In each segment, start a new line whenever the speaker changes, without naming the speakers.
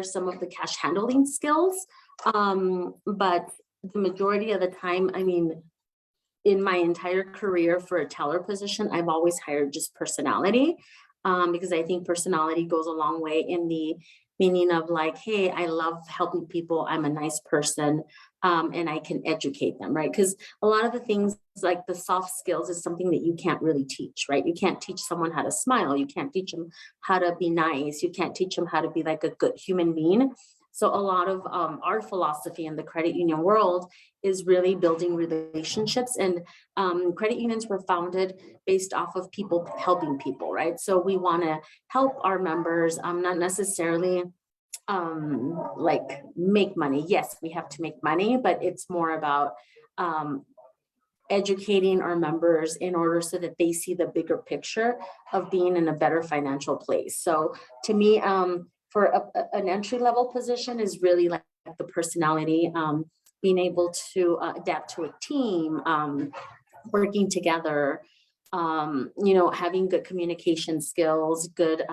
some of the cash handling skills. But the majority of the time, I mean, in my entire career for a teller position, I've always hired just personality, because I think personality goes a long way in the meaning of like, hey, I love helping people. I'm a nice person, and I can educate them, right? Because a lot of the things like the soft skills is something that you can't really teach, right? You can't teach someone how to smile. You can't teach them how to be nice. You can't teach them how to be like a good human being. So a lot of our philosophy in the credit union world is really building relationships, and credit unions were founded based off of people helping people, right? So we want to help our members, not necessarily like make money. Yes, we have to make money, but it's more about educating our members in order so that they see the bigger picture of being in a better financial place. So to me, for an entry level position is really like the personality, being able to adapt to a team, working together, having good communication skills, good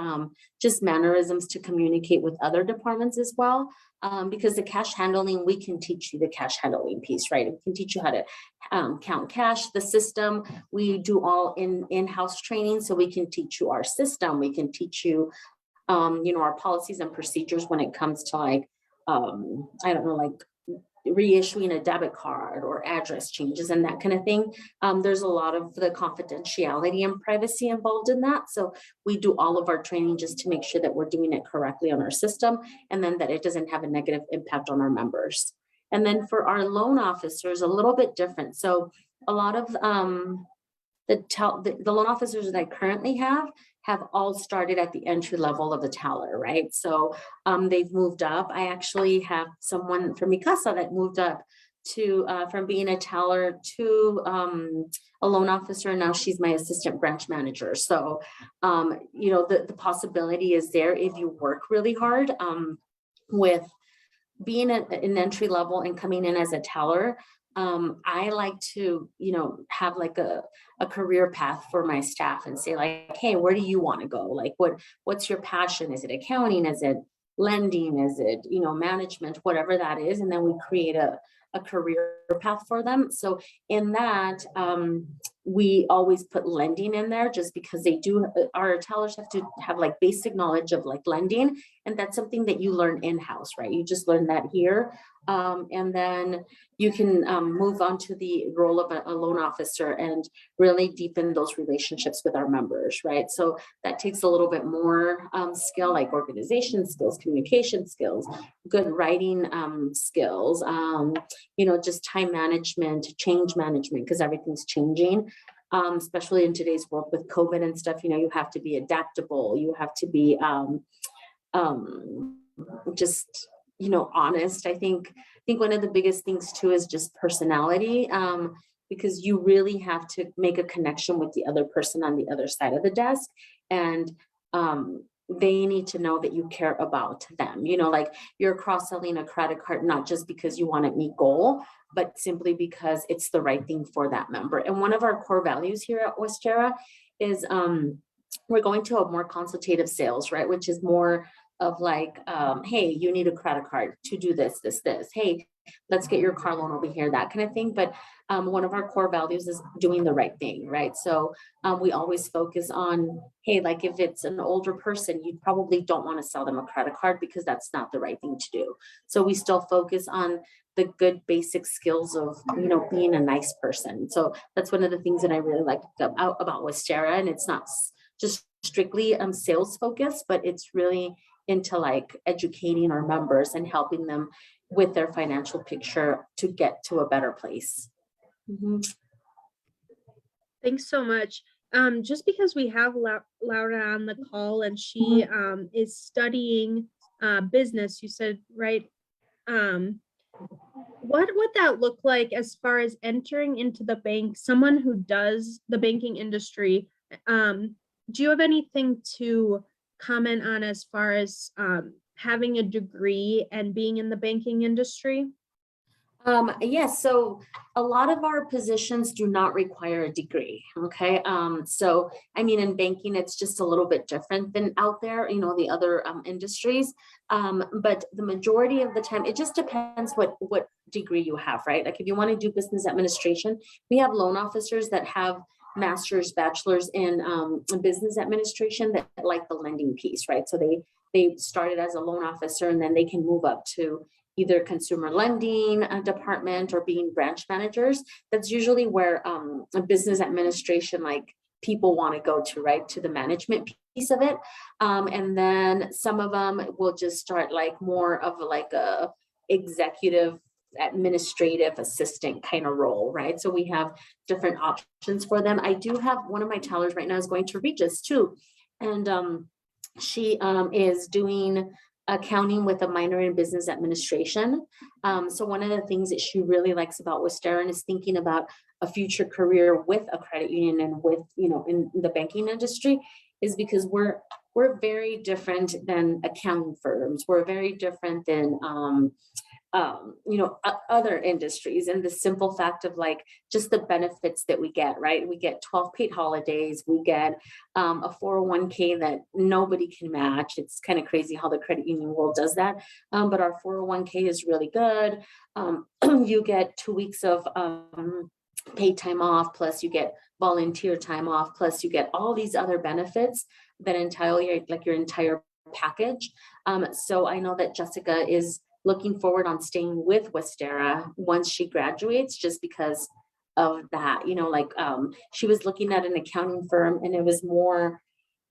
just mannerisms to communicate with other departments as well. Because the cash handling, we can teach you the cash handling piece, right? We can teach you how to count cash, the system. We do all in-house training, so we can teach you our system. We can teach you, our policies and procedures when it comes to like, I don't know, like reissuing a debit card or address changes and that kind of thing. There's a lot of the confidentiality and privacy involved in that. So we do all of our training just to make sure that we're doing it correctly on our system, and then that it doesn't have a negative impact on our members. And then for our loan officers, a little bit different. So a lot of the loan officers that I currently have all started at the entry level of the teller, right? So they've moved up. I actually have someone from Mikasa that moved up to from being a teller to a loan officer. Now she's my assistant branch manager. So the possibility is there if you work really hard with being an entry level and coming in as a teller. I like to, have like a career path for my staff and say like, hey, where do you want to go? Like, what's your passion? Is it accounting? Is it lending? Is it, management, whatever that is? And then we create a career path for them. So in that, we always put lending in there just because our tellers have to have like basic knowledge of like lending. And that's something that you learn in-house, right? You just learn that here. And then you can move on to the role of a loan officer and really deepen those relationships with our members, right? So that takes a little bit more skill, like organization skills, communication skills, good writing skills, just time management, change management, because everything's changing. Especially in today's world with COVID and stuff, you have to be adaptable. You have to be just honest. I think one of the biggest things too is just personality, because you really have to make a connection with the other person on the other side of the desk, and they need to know that you care about them. Like you're cross-selling a credit card not just because you want to meet goal, but simply because it's the right thing for that member. And one of our core values here at Westera is we're going to a more consultative sales, right? Which is more of like, hey, you need a credit card to do this. Hey, let's get your car loan over here, that kind of thing. But one of our core values is doing the right thing, right? So we always focus on, hey, like if it's an older person, you probably don't want to sell them a credit card because that's not the right thing to do. So we still focus on the good basic skills of, being a nice person. So that's one of the things that I really like about Westera. And it's not just strictly sales focused, but it's really into like educating our members and helping them with their financial picture to get to a better place. Mm-hmm.
Thanks so much. Just because we have Laura on the call and she is studying business, you said, right? What would that look like as far as entering into the bank, someone who does the banking industry? Do you have anything to comment on as far as having a degree and being in the banking industry?
Yes, so a lot of our positions do not require a degree. Okay. So I mean, in banking, it's just a little bit different than out there, the other industries. But the majority of the time, it just depends what degree you have, right? Like if you want to do business administration, we have loan officers that have master's, bachelor's in business administration that like the lending piece, right? So they started as a loan officer and then they can move up to either consumer lending department or being branch managers. That's usually where a business administration, like people want to go to, right? To the management piece of it. And then some of them will just start like more of like a executive administrative assistant kind of role, right? So we have different options for them. I do have one of my tellers right now is going to Regis too. And she is doing accounting with a minor in business administration. So one of the things that she really likes about Western is thinking about a future career with a credit union and with, in the banking industry is because we're very different than accounting firms. We're very different than other industries, and the simple fact of like just the benefits that we get, right? We get 12 paid holidays, we get a 401k that nobody can match. It's kind of crazy how the credit union world does that. But our 401k is really good. You get 2 weeks of paid time off, plus you get volunteer time off, plus you get all these other benefits that entirely like your entire package. So I know that Jessica is looking forward on staying with Westera once she graduates, just because of that, she was looking at an accounting firm and it was more,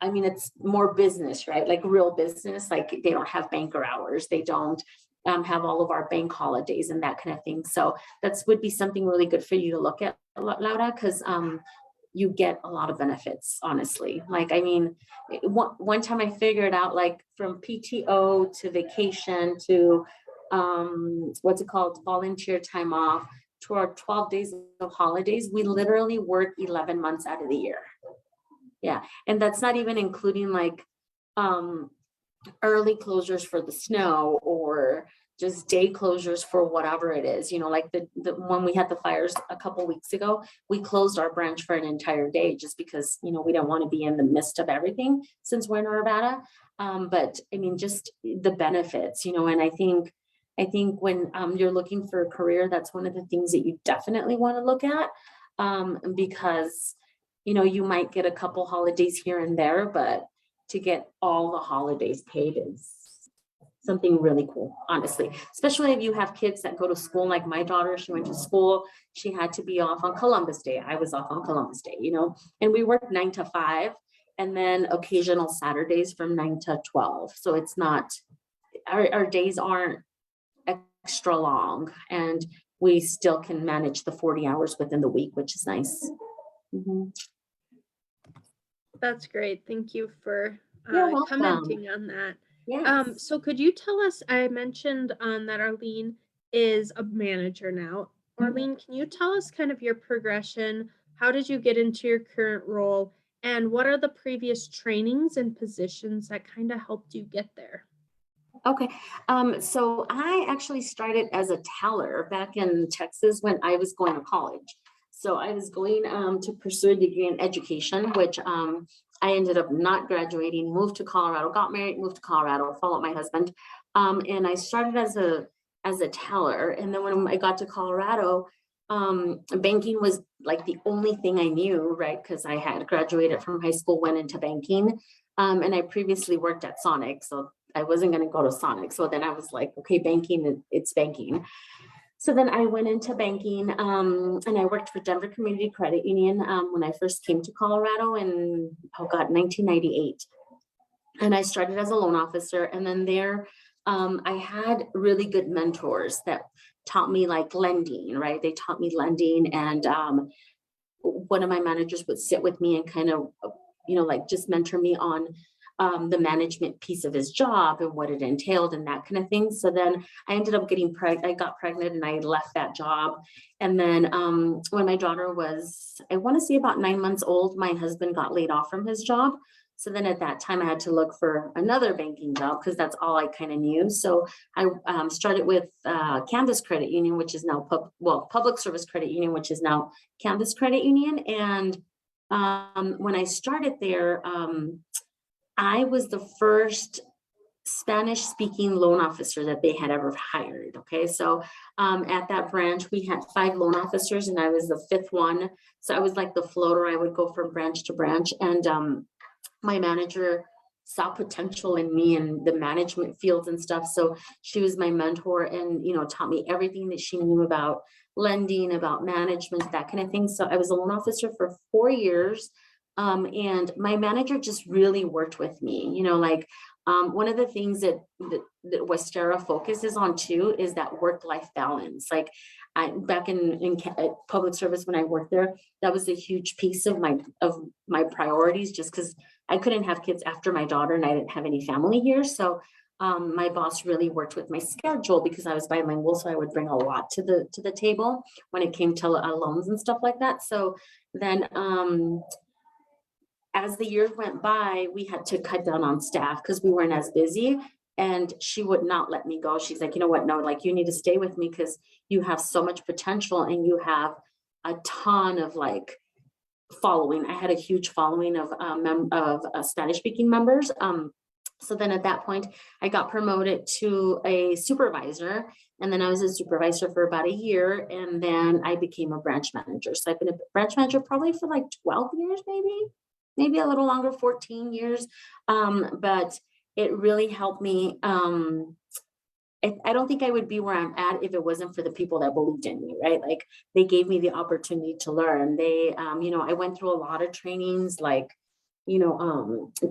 I mean, it's more business, right? Like real business, like they don't have banker hours. They don't have all of our bank holidays and that kind of thing. So that's would be something really good for you to look at, Laura, because you get a lot of benefits, honestly. Like, I mean, one time I figured out like from PTO to vacation to what's it called, volunteer time off to our 12 days of holidays, we literally work 11 months out of the year. Yeah. And that's not even including like early closures for the snow or just day closures for whatever it is, like the when we had the fires a couple weeks ago, we closed our branch for an entire day just because, we don't want to be in the midst of everything since we're in Nevada. But I mean, just the benefits, and I think when you're looking for a career, that's one of the things that you definitely want to look at, because, you might get a couple holidays here and there, but to get all the holidays paid is something really cool, honestly, especially if you have kids that go to school. Like my daughter, she went to school, she had to be off on Columbus Day. I was off on Columbus Day, and we worked 9 to 5 and then occasional Saturdays from 9 to 12. So it's not, our days aren't extra long and we still can manage the 40 hours within the week, which is nice. Mhm.
That's great. Thank you for
You're welcome.
commenting on that.
Yes.
So could you tell us, I mentioned that Arlene is a manager now. Arlene, can you tell us kind of your progression? How did you get into your current role? And what are the previous trainings and positions that kind of helped you get there?
Okay. So I actually started as a teller back in Texas when I was going to college. So I was going to pursue a degree in education, which I ended up not graduating, moved to Colorado, got married, moved to Colorado, followed my husband. And I started as a teller. And then when I got to Colorado, banking was like the only thing I knew, right? Because I had graduated from high school, went into banking. And I previously worked at Sonic. So I wasn't going to go to Sonic. So then I was like, okay, banking, it's banking. So then I went into banking and I worked for Denver Community Credit Union when I first came to Colorado in, 1998. And I started as a loan officer. And then there, I had really good mentors that taught me like lending, right? They taught me lending. And one of my managers would sit with me and kind of, like just mentor me on the management piece of his job and what it entailed and that kind of thing. So then I ended up getting pregnant. I got pregnant and I left that job. And then when my daughter was, I want to say about 9 months old, my husband got laid off from his job. So then at that time I had to look for another banking job because that's all I kind of knew. So I started with Canvas Credit Union, which is now Public Service Credit Union, which is now Canvas Credit Union. And when I started there, I was the first Spanish speaking loan officer that they had ever hired. Okay. So at that branch, we had 5 loan officers and I was the 5th one. So I was like the floater. I would go from branch to branch. And my manager saw potential in me in the management fields and stuff. So she was my mentor and, taught me everything that she knew about lending, about management, that kind of thing. So I was a loan officer for 4 years. And my manager just really worked with me, one of the things that Westera focuses on too is that work-life balance. Like back in public service when I worked there, that was a huge piece of my priorities, just because I couldn't have kids after my daughter and I didn't have any family here. So my boss really worked with my schedule because I was bilingual, so I would bring a lot to the table when it came to loans and stuff like that. So then as the years went by, we had to cut down on staff because we weren't as busy, and she would not let me go. She's like, you know what? No, like you need to stay with me because you have so much potential and you have a ton of following. I had a huge following of Spanish speaking members. So then at that point, I got promoted to a supervisor, and then I was a supervisor for about a year, and then I became a branch manager. So I've been a branch manager probably for 12 years, maybe a little longer, 14 years. But it really helped me. I don't think I would be where I'm at if it wasn't for the people that believed in me, right? Like they gave me the opportunity to learn. They, I went through a lot of trainings,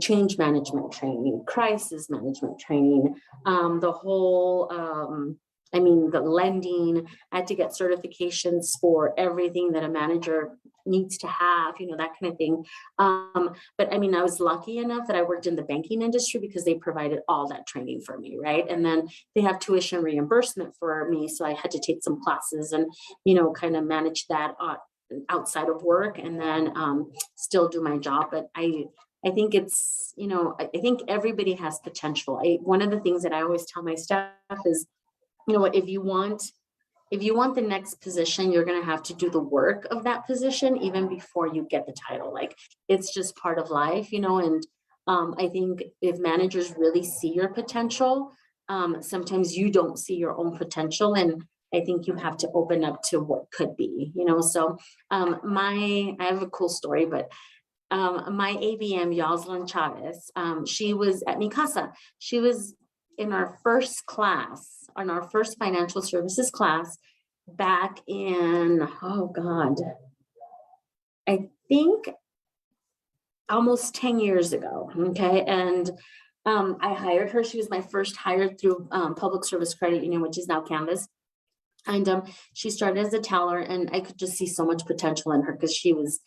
change management training, crisis management training, the whole, the lending. I had to get certifications for everything that a manager needs to have, that kind of thing. But I was lucky enough that I worked in the banking industry because they provided all that training for me, right? And then they have tuition reimbursement for me. So I had to take some classes and, kind of manage that outside of work and then still do my job. But I think it's, I think everybody has potential. One of the things that I always tell my staff is, if you want the next position, you're going to have to do the work of that position even before you get the title. Like it's just part of life, and I think if managers really see your potential, sometimes you don't see your own potential, and I think you have to open up to what could be, So I have a cool story, but my ABM, Yoslyn Chavez, she was at Mi Casa. She was in our first class, on our first financial services class back in, I think almost 10 years ago. Okay. And I hired her. She was my first hire through Public Service Credit Union, which is now Canvas. And she started as a teller, and I could just see so much potential in her because she was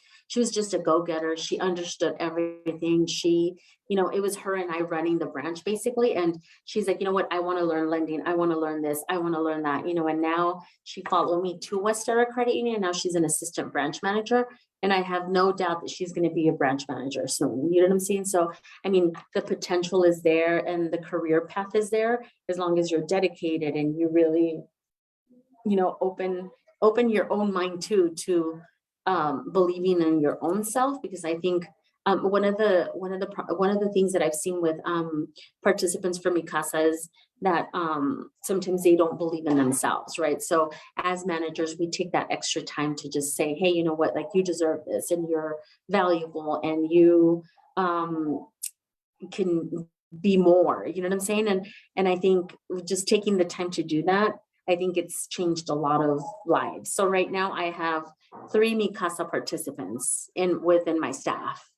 just a go-getter. She understood everything. It was her and I running the branch basically. And she's like, you know what? I want to learn lending. I want to learn this. I want to learn that, and now she followed me to Westera Credit Union. And now she's an assistant branch manager. And I have no doubt that she's going to be a branch manager soon. You know what I'm saying? So, the potential is there and the career path is there as long as you're dedicated and you really, open your own mind to believing in your own self, because I think one of the things that I've seen with participants from Mi Casa is that sometimes they don't believe in themselves, right? So as managers, we take that extra time to just say, hey, you know what, like you deserve this and you're valuable and you can be more, you know what I'm saying? And I think just taking the time to do that, I think it's changed a lot of lives. So right now I have 3 Mi Casa participants within my staff.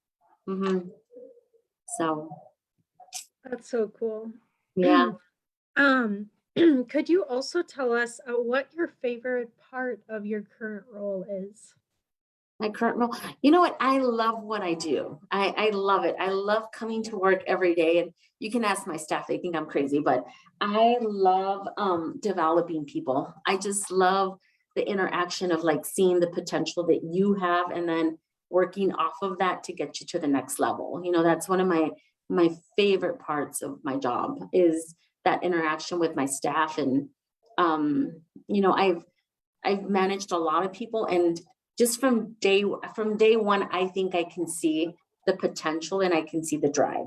So
That's so cool.
yeah.
Could you also tell us what your favorite part of your current role is?
My current role, you know what? I love what I do. I love it. I love coming to work every day. And you can ask my staff, they think I'm crazy, but I love developing people. I just love the interaction of seeing the potential that you have and then working off of that to get you to the next level. That's one of my favorite parts of my job is that interaction with my staff. And I've managed a lot of people, and just from day one, I think I can see the potential and I can see the drive.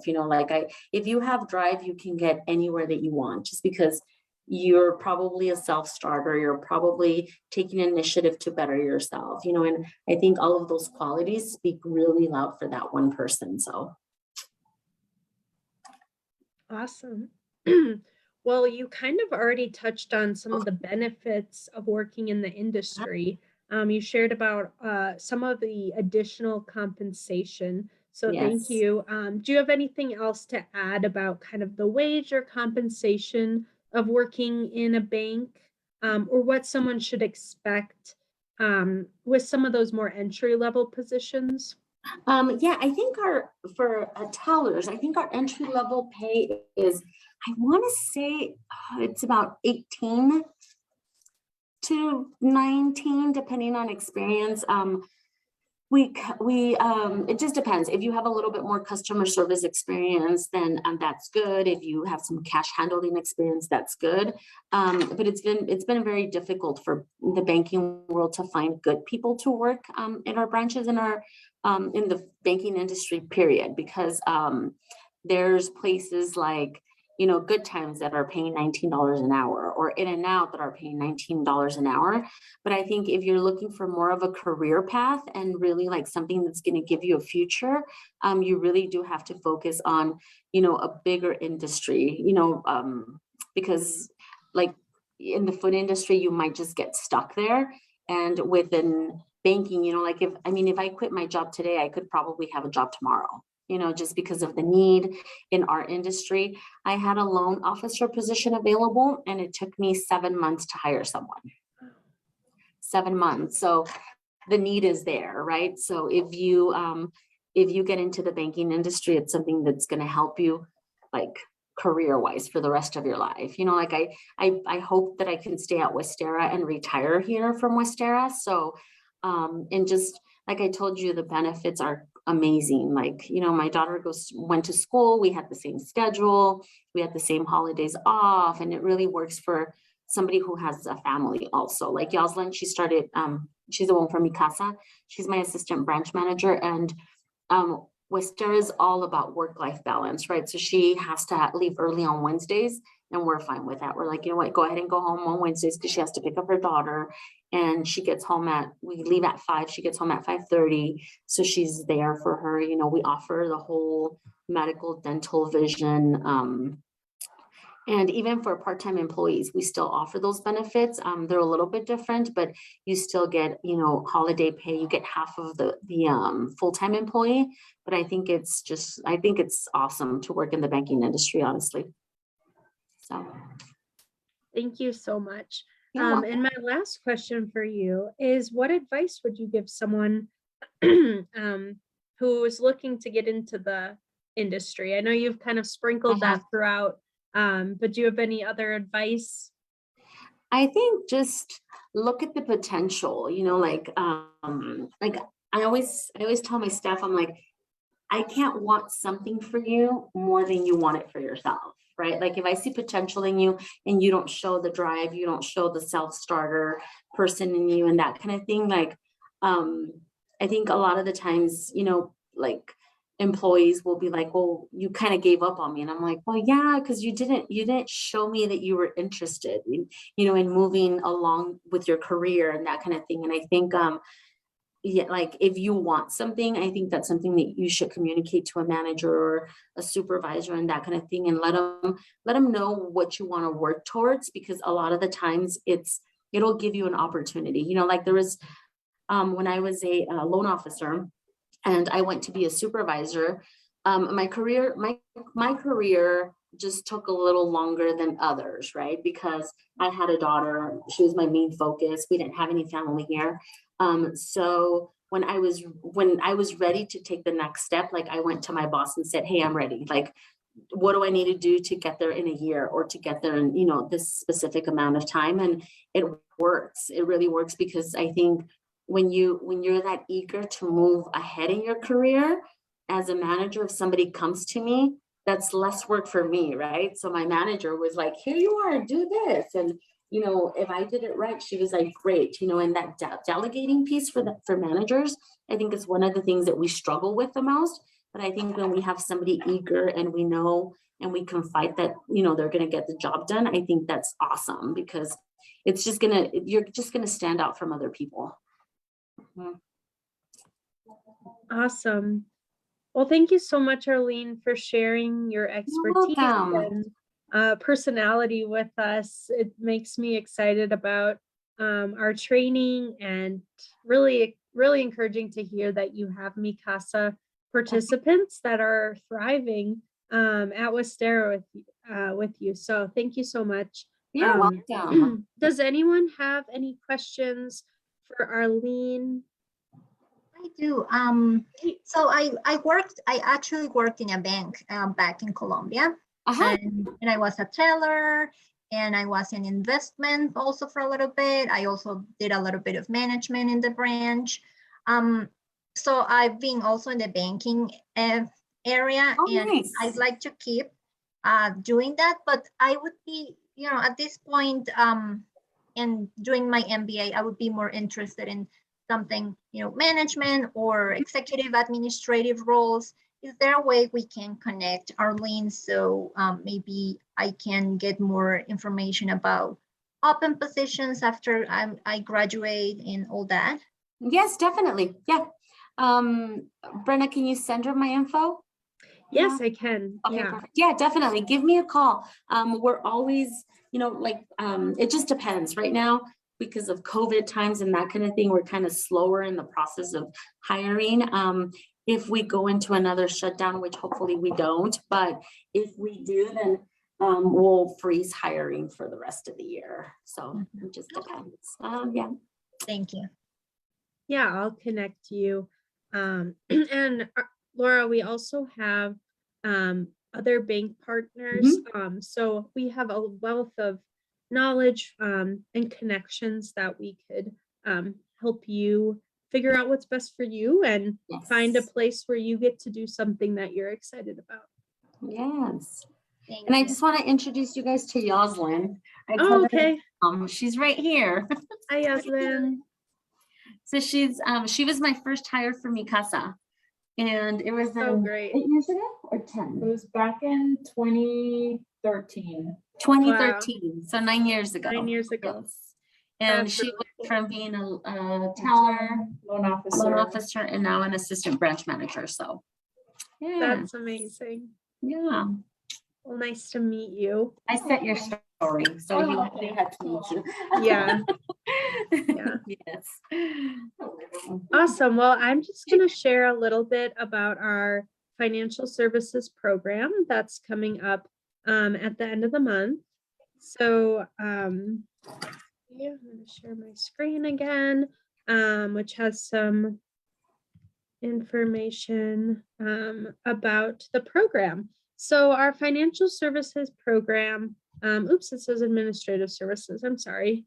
If you have drive, you can get anywhere that you want, just because you're probably a self-starter, you're probably taking initiative to better yourself, and I think all of those qualities speak really loud for that one person. So
Awesome. Well, you kind of already touched on some of the benefits of working in the industry. You shared about some of the additional compensation. So thank
yes.
you. Do you have anything else to add about kind of the wage or compensation of working in a bank, or what someone should expect with some of those more entry level positions?
Yeah, I think for tellers, I think our entry level pay is, I want to say it's about 18 to 19, depending on experience. It just depends. If you have a little bit more customer service experience, then that's good. If you have some cash handling experience, that's good. But it's been very difficult for the banking world to find good people to work in our branches in the banking industry, period, because there's places like Good Times that are paying $19 an hour, or In and Out that are paying $19 an hour. But I think if you're looking for more of a career path and really like something that's going to give you a future, you really do have to focus on, a bigger industry, because like in the food industry, you might just get stuck there. And within banking, like if I quit my job today, I could probably have a job tomorrow, just because of the need in our industry. I had a loan officer position available, and it took me 7 months to hire someone. 7 months. So the need is there, right? So if you get into the banking industry, it's something that's going to help you, like career wise, for the rest of your life. I hope that I can stay at Westera and retire here from Westera. So and just like I told you, the benefits are amazing. Like, my daughter went to school, we had the same schedule, we had the same holidays off, and it really works for somebody who has a family also. Like Yoslin, she's the one from Mikasa. She's my assistant branch manager, and Westera is all about work-life balance, right? So she has to leave early on Wednesdays, and we're fine with that. We're like, you know what, go ahead and go home on Wednesdays, because she has to pick up her daughter, and we leave at 5, she gets home at 5:30. So she's there for her. We offer the whole medical, dental, vision, and even for part-time employees, we still offer those benefits. They're a little bit different, but you still get, holiday pay. You get half of the full-time employee. But I think it's awesome to work in the banking industry, honestly. So
Thank you so much.
you're welcome.
And my last question for you is, what advice would you give someone who is looking to get into the industry? I know you've kind of sprinkled that throughout, but do you have any other advice?
I think just look at the potential, like I always tell my staff, I'm like, I can't want something for you more than you want it for yourself, right? Like if I see potential in you and you don't show the drive, you don't show the self-starter person in you and that kind of thing, like I think a lot of the times, like employees will be like, well, you kind of gave up on me. And I'm like, well, yeah, because you didn't show me that you were interested in, in moving along with your career and that kind of thing. And I think yeah, like if you want something, I think that's something that you should communicate to a manager or a supervisor and that kind of thing, and let them know what you want to work towards, because a lot of the times it'll give you an opportunity. Like there was when I was a loan officer and I went to be a supervisor, my career just took a little longer than others, right? Because I had a daughter, she was my main focus. We didn't have any family here. So when I was ready to take the next step, like I went to my boss and said, hey, I'm ready. Like, what do I need to do to get there in a year, or to get there in, this specific amount of time? And it works. It really works, because I think when you're that eager to move ahead in your career as a manager, if somebody comes to me, that's less work for me, right? So my manager was like, here you are, do this. And if I did it right, she was like, great. And that delegating piece for managers, I think is one of the things that we struggle with the most. But I think when we have somebody eager and we know and we can fight that, they're going to get the job done, I think that's awesome, because you're just gonna stand out from other people. Mhm.
Awesome. Well, thank you so much, Arlene, for sharing your
You're
expertise
welcome.
and personality with us. It makes me excited about our training, and really, really encouraging to hear that you have Mikasa participants that are thriving at Wistera with you. So thank you so much.
You're welcome.
Does anyone have any questions for Arlene?
I do. So I actually worked in a bank back in Colombia,
Uh-huh.
and I was a teller, and I was in investment also for a little bit. I also did a little bit of management in the branch. So I've been also in the banking area,
Oh,
and
nice.
I'd like to keep doing that, but I would be, at this point, in doing my MBA, I would be more interested in something, management or executive administrative roles. Is there a way we can connect, Arlene, so maybe I can get more information about open positions after I graduate and all that?
Yes, definitely. Yeah. Brenna, can you send her my info?
Yes, I can.
Okay,
Yeah.
perfect. Yeah, definitely. Give me a call. We're always, it just depends right now because of COVID times and that kind of thing. We're kind of slower in the process of hiring. If we go into another shutdown, which hopefully we don't, but if we do, then we'll freeze hiring for the rest of the year. So it just depends. Yeah.
Thank you.
Yeah, I'll connect you. And Laura, we also have other bank partners. So we have a wealth of knowledge and connections that we could help you figure out what's best for you and find a
Yes.
place where you get to do something that you're excited about.
Yes.
Thank
And I
you.
just want to introduce you guys to Yoslin.
Oh, okay.
She's right here.
Hi, Yaslin.
So she was my first hire for Mikasa. And it was
So great.
8 years ago or 10?
It was back in 2013.
2013. So 9 years ago.
9 years ago.
Yes. And
That's
she
really
went from being a teller,
Loan officer.
loan officer, and now an assistant branch manager. So yeah.
That's amazing.
Yeah.
Well, nice to meet you.
I set your story. So you had to meet you.
Yeah. Yeah.
Yes.
Awesome. Well, I'm just going to share a little bit about our financial services program that's coming up at the end of the month. So yeah, I'm going to share my screen again, which has some information about the program. So our financial services program, oops, it says administrative services. I'm sorry.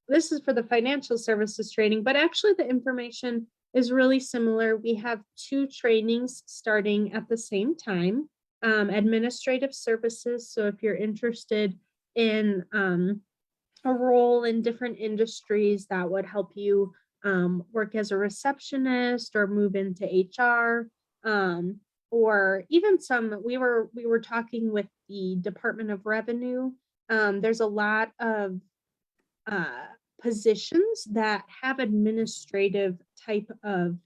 This is for the financial services training, but actually the information is really similar. We have 2 trainings starting at the same time, administrative services. So if you're interested in a role in different industries that would help you work as a receptionist or move into HR, or even some, we were talking with the Department of Revenue. There's a lot of positions that have administrative type of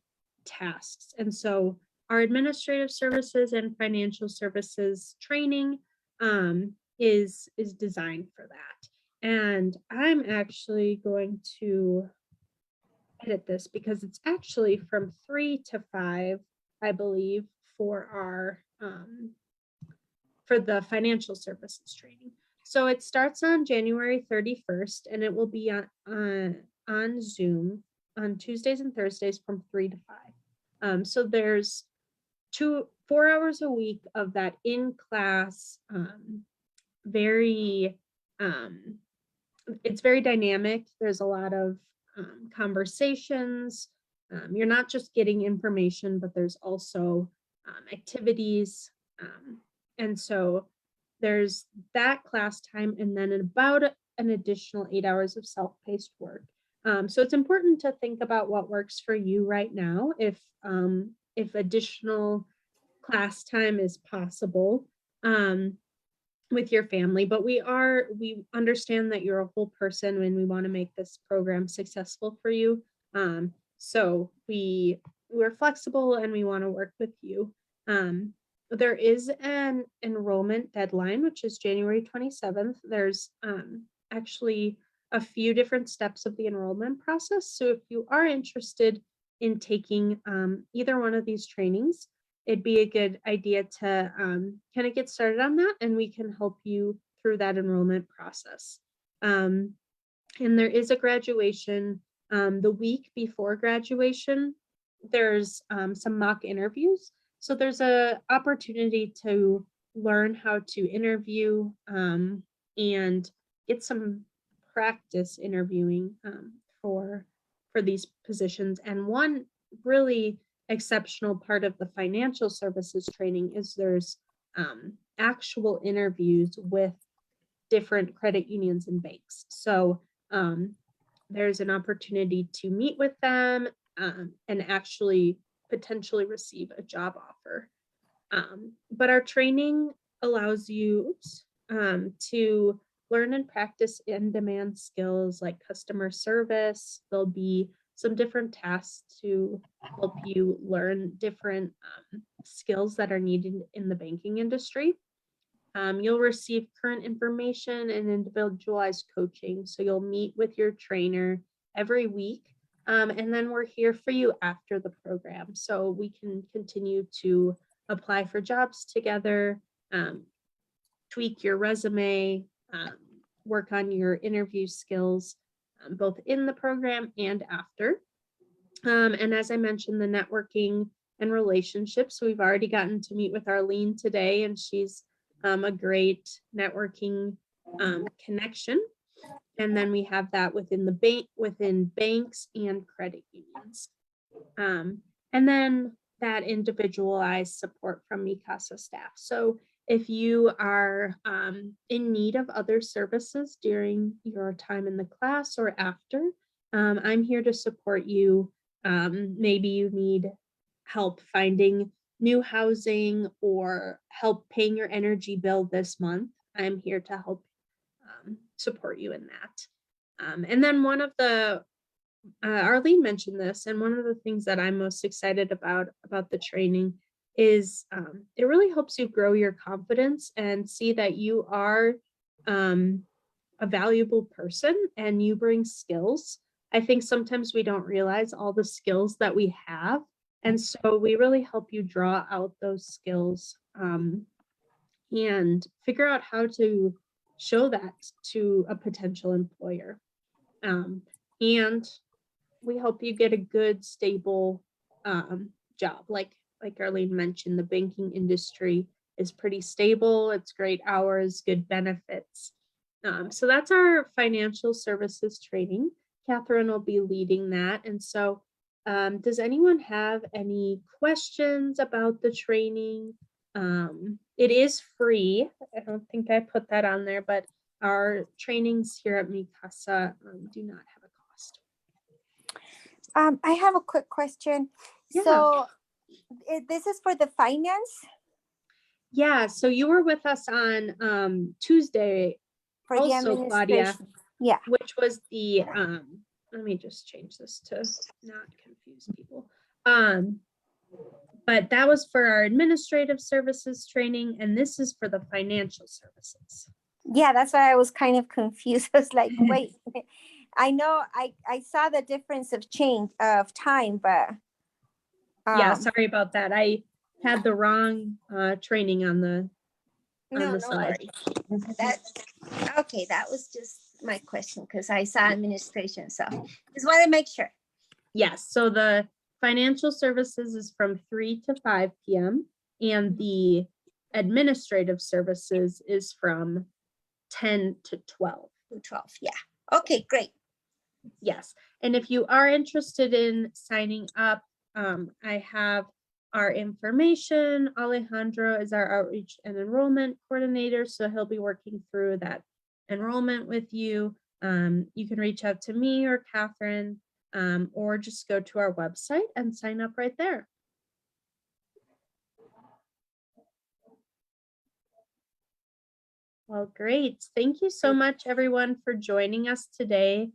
tasks. And so our administrative services and financial services training is designed for that. And I'm actually going to edit this because it's actually from 3 to 5, I believe, for our for the financial services training. So it starts on January 31st and it will be on Zoom on Tuesdays and Thursdays from 3 to 5. So there's 4 hours a week of that in class, very it's very dynamic. There's a lot of conversations. You're not just getting information, but there's also activities. And so there's that class time, and then about an additional 8 hours of self-paced work. So it's important to think about what works for you right now. If additional class time is possible with your family, but we understand that you're a whole person and we want to make this program successful for you. So we're flexible and we want to work with you. There is an enrollment deadline, which is January 27th. There's actually a few different steps of the enrollment process. So if you are interested in taking either one of these trainings, it'd be a good idea to kind of get started on that, and we can help you through that enrollment process. And there is a graduation the week before graduation. There's some mock interviews. So there's an opportunity to learn how to interview and get some practice interviewing for these positions. And one really exceptional part of the financial services training is there's actual interviews with different credit unions and banks. So there's an opportunity to meet with them and actually potentially receive a job offer. But our training allows you to learn and practice in-demand skills like customer service. There'll be some different tasks to help you learn different skills that are needed in the banking industry. You'll receive current information and individualized coaching. So you'll meet with your trainer every week. And then we're here for you after the program. So we can continue to apply for jobs together, tweak your resume, work on your interview skills, both in the program and after. And as I mentioned, the networking and relationships. So we've already gotten to meet with Arlene today, and she's a great networking connection. And then we have that within the bank, within banks and credit unions. And then that individualized support from MiCasa staff. So if you are in need of other services during your time in the class or after, I'm here to support you. Maybe you need help finding new housing or help paying your energy bill this month. I'm here to help support you in that. And then one of the, Arlene mentioned this, and one of the things that I'm most excited about the training is it really helps you grow your confidence and see that you are a valuable person and you bring skills. I think sometimes we don't realize all the skills that we have. And so we really help you draw out those skills and figure out how to show that to a potential employer. And we help you get a good, stable job. Like Arlene mentioned, the banking industry is pretty stable. It's great hours, good benefits. So that's our financial services training. Catherine will be leading that. And so does anyone have any questions about the training? It is free. I don't think I put that on there, but our trainings here at MiCasa do not have a cost.
I have a quick question.
Yeah.
So this is for the finance?
Yeah, so you were with us on Tuesday,
For the
also, Claudia,
administration. Yeah.
which was the, let me just change this to not confuse people. But that was for our administrative services training, and this is for the financial services.
Yeah, that's why I was kind of confused. I was like, wait, I know I saw the difference of change of time, but
Yeah, sorry about that. I had the wrong training on the
no
slide.
worries. That's okay. That was just my question because I saw administration, so just want to make sure.
Yes, so the financial services is from 3 to 5 p.m. and the administrative services is from 10 to 12.
12. Yeah. Okay, great.
Yes, and if you are interested in signing up, I have our information. Alejandro is our outreach and enrollment coordinator, so he'll be working through that enrollment with you. You can reach out to me or Catherine, or just go to our website and sign up right there. Well, great. Thank you so much, everyone, for joining us today.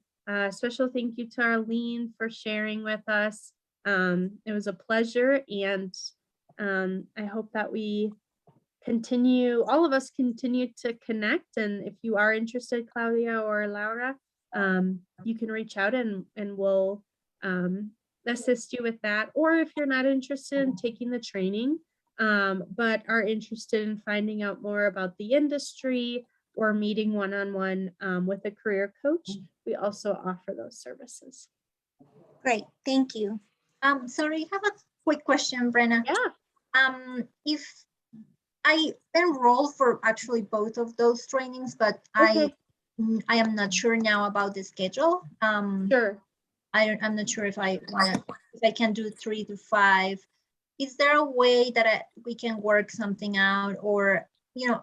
Special thank you to Arlene for sharing with us. It was a pleasure, and I hope that all of us continue to connect. And if you are interested, Claudia or Laura, you can reach out and we'll assist you with that. Or if you're not interested in taking the training, but are interested in finding out more about the industry or meeting one-on-one with a career coach, we also offer those services.
Great, thank you. Sorry, I have a quick question, Brenna.
Yeah.
If I enroll for actually both of those trainings, but
Okay.
I am not sure now about the schedule.
Sure.
I'm not sure if I can do 3 to 5. Is there a way that we can work something out, or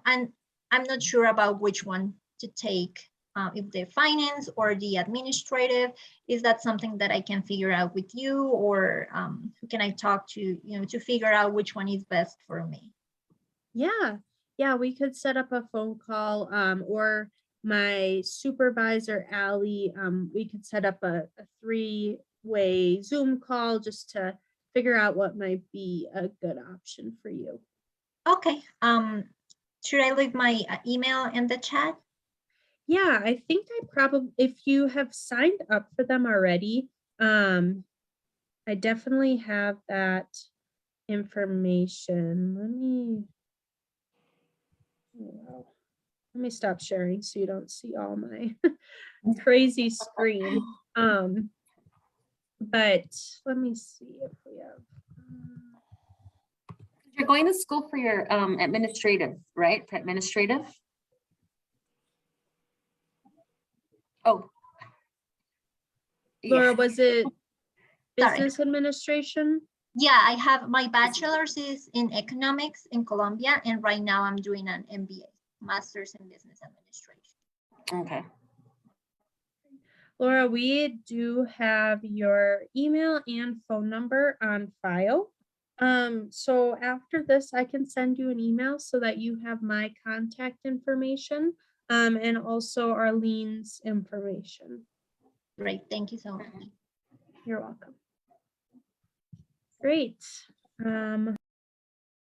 I'm not sure about which one to take, if the finance or the administrative. Is that something that I can figure out with you, or who can I talk to, to figure out which one is best for me?
Yeah, we could set up a phone call, or my supervisor, Allie, we could set up a 3-way Zoom call just to figure out what might be a good option for you.
Okay. Should I leave my email in the chat?
Yeah, I think if you have signed up for them already, I definitely have that information. Let me stop sharing so you don't see all my crazy screen. But let me see if we have.
You're going to school for your administrative, right? For administrative? Oh.
Laura,
Yeah.
was it
Sorry.
business administration?
Yeah, I have my bachelor's is in economics in Colombia, and right now I'm doing an MBA, master's in business administration.
Okay.
Laura, we do have your email and phone number on file. So after this, I can send you an email so that you have my contact information, and also Arlene's information.
Great, thank you so much.
You're welcome. Great.